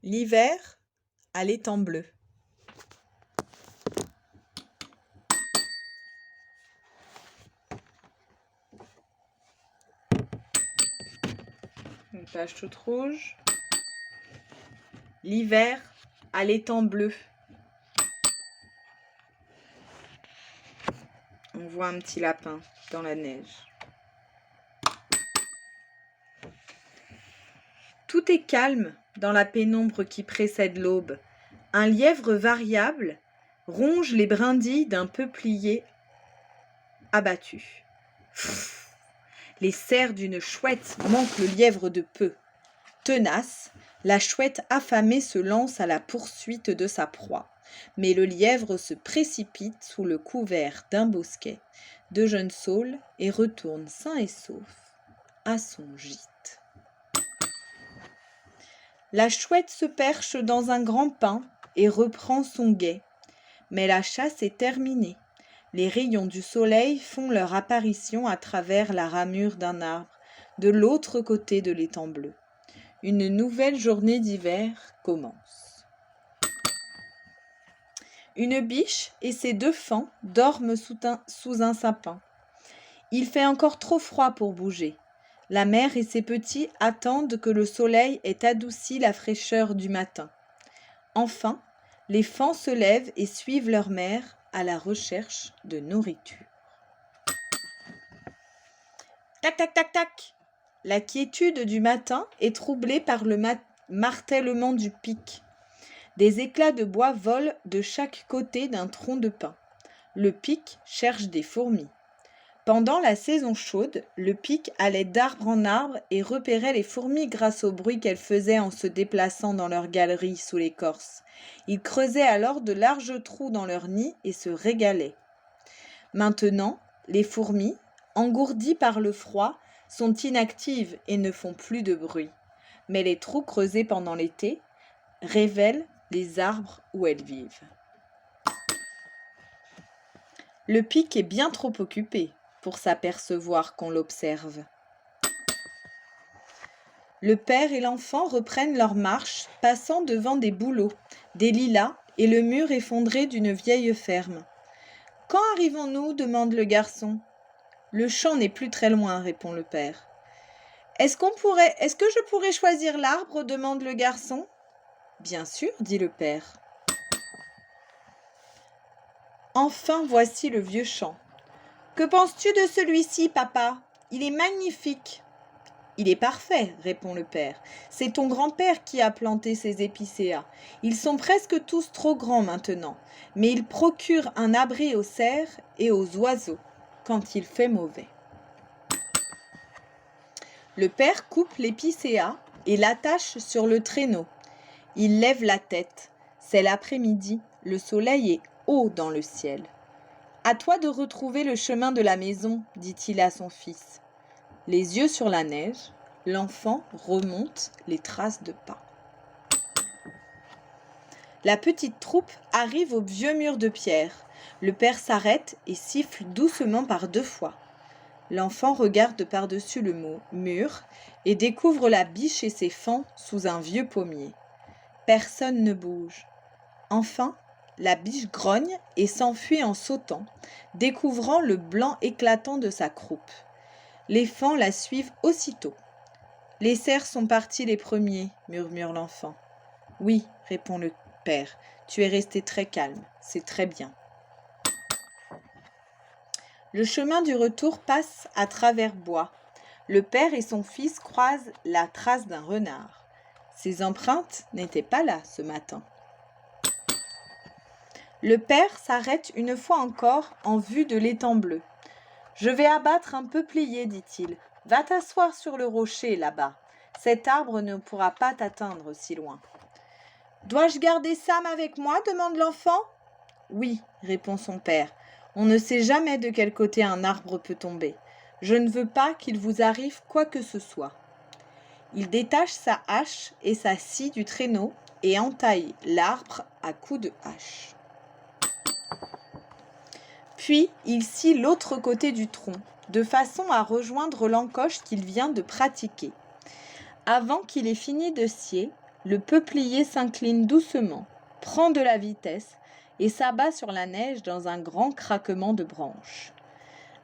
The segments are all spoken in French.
L'hiver à l'étang bleu. Une page toute rouge. L'hiver à l'étang bleu. On voit un petit lapin dans la neige. Tout est calme dans la pénombre qui précède l'aube. Un lièvre variable ronge les brindilles d'un peuplier abattu. Les serres d'une chouette manquent le lièvre de peu. Tenace, la chouette affamée se lance à la poursuite de sa proie. Mais le lièvre se précipite sous le couvert d'un bosquet de jeunes saules et retourne sain et sauf à son gîte. La chouette se perche dans un grand pin et reprend son guet. Mais la chasse est terminée. Les rayons du soleil font leur apparition à travers la ramure d'un arbre de l'autre côté de l'étang bleu. Une nouvelle journée d'hiver commence. Une biche et ses 2 faons dorment sous un sapin. Il fait encore trop froid pour bouger. La mère et ses petits attendent que le soleil ait adouci la fraîcheur du matin. Enfin, les faons se lèvent et suivent leur mère à la recherche de nourriture. Tac, tac, tac, tac. La quiétude du matin est troublée par le martèlement du pic. Des éclats de bois volent de chaque côté d'un tronc de pin. Le pic cherche des fourmis. Pendant la saison chaude, le pic allait d'arbre en arbre et repérait les fourmis grâce au bruit qu'elles faisaient en se déplaçant dans leurs galeries sous l'écorce. Il creusait alors de larges trous dans leur nid et se régalait. Maintenant, les fourmis, engourdies par le froid, sont inactives et ne font plus de bruit. Mais les trous creusés pendant l'été révèlent les arbres où elles vivent. Le pic est bien trop occupé pour s'apercevoir qu'on l'observe. Le père et l'enfant reprennent leur marche, passant devant des bouleaux, des lilas et le mur effondré d'une vieille ferme. « Quand arrivons-nous » demande le garçon. « Le champ n'est plus très loin » répond le père. « Est-ce que je pourrais choisir l'arbre » demande le garçon. « Bien sûr » dit le père. Enfin voici le vieux champ. « Que penses-tu de celui-ci, papa ? Il est magnifique. »« Il est parfait, » répond le père. « C'est ton grand-père qui a planté ces épicéas. Ils sont presque tous trop grands maintenant, mais ils procurent un abri aux cerfs et aux oiseaux quand il fait mauvais. » Le père coupe l'épicéa et l'attache sur le traîneau. Il lève la tête. C'est l'après-midi. Le soleil est haut dans le ciel. « À toi de retrouver le chemin de la maison, » dit-il à son fils. Les yeux sur la neige, l'enfant remonte les traces de pas. La petite troupe arrive au vieux mur de pierre. Le père s'arrête et siffle doucement par 2 fois. L'enfant regarde par-dessus le mur et découvre la biche et ses faons sous un vieux pommier. Personne ne bouge. Enfin, la biche grogne et s'enfuit en sautant, découvrant le blanc éclatant de sa croupe. Les faons la suivent aussitôt. « Les cerfs sont partis les premiers, » murmure l'enfant. « Oui, » répond le père, « tu es resté très calme, c'est très bien. » Le chemin du retour passe à travers bois. Le père et son fils croisent la trace d'un renard. Ses empreintes n'étaient pas là ce matin. Le père s'arrête une fois encore en vue de l'étang bleu. « Je vais abattre un peuplier, dit-il. Va t'asseoir sur le rocher là-bas. Cet arbre ne pourra pas t'atteindre si loin. »« Dois-je garder Sam avec moi » demande l'enfant. « Oui, » répond son père. « On ne sait jamais de quel côté un arbre peut tomber. Je ne veux pas qu'il vous arrive quoi que ce soit. » Il détache sa hache et sa scie du traîneau et entaille l'arbre à coups de hache. Puis, il scie l'autre côté du tronc, de façon à rejoindre l'encoche qu'il vient de pratiquer. Avant qu'il ait fini de scier, Le peuplier s'incline doucement, prend de la vitesse et s'abat sur la neige dans un grand craquement de branches.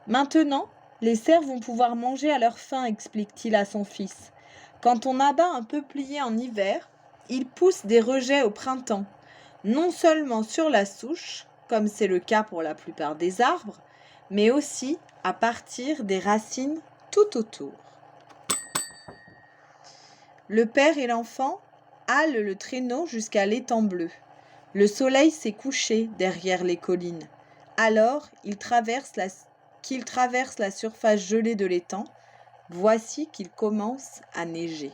Maintenant, les cerfs vont pouvoir manger à leur faim, explique-t-il à son fils. Quand on abat un peuplier en hiver, il pousse des rejets au printemps, non seulement sur la souche, comme c'est le cas pour la plupart des arbres, mais aussi à partir des racines tout autour. Le père et l'enfant halent le traîneau jusqu'à l'étang bleu. Le soleil s'est couché derrière les collines. Alors qu'ils traversent la surface gelée de l'étang, voici qu'il commence à neiger.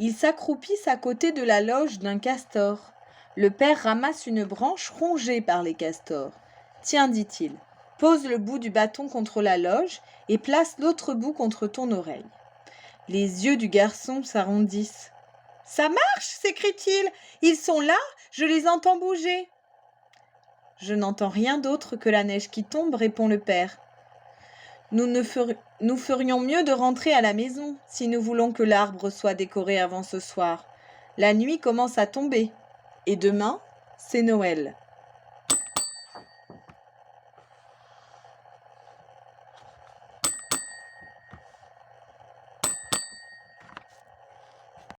Ils s'accroupissent à côté de la loge d'un castor. Le père ramasse une branche rongée par les castors. « Tiens, dit-il, pose le bout du bâton contre la loge et place l'autre bout contre ton oreille. » Les yeux du garçon s'arrondissent. « Ça marche !» s'écrie-t-il. « Ils sont là, je les entends bouger. » « Je n'entends rien d'autre que la neige qui tombe, répond le père. Nous ferions mieux de rentrer à la maison si nous voulons que l'arbre soit décoré avant ce soir. La nuit commence à tomber et demain, c'est Noël.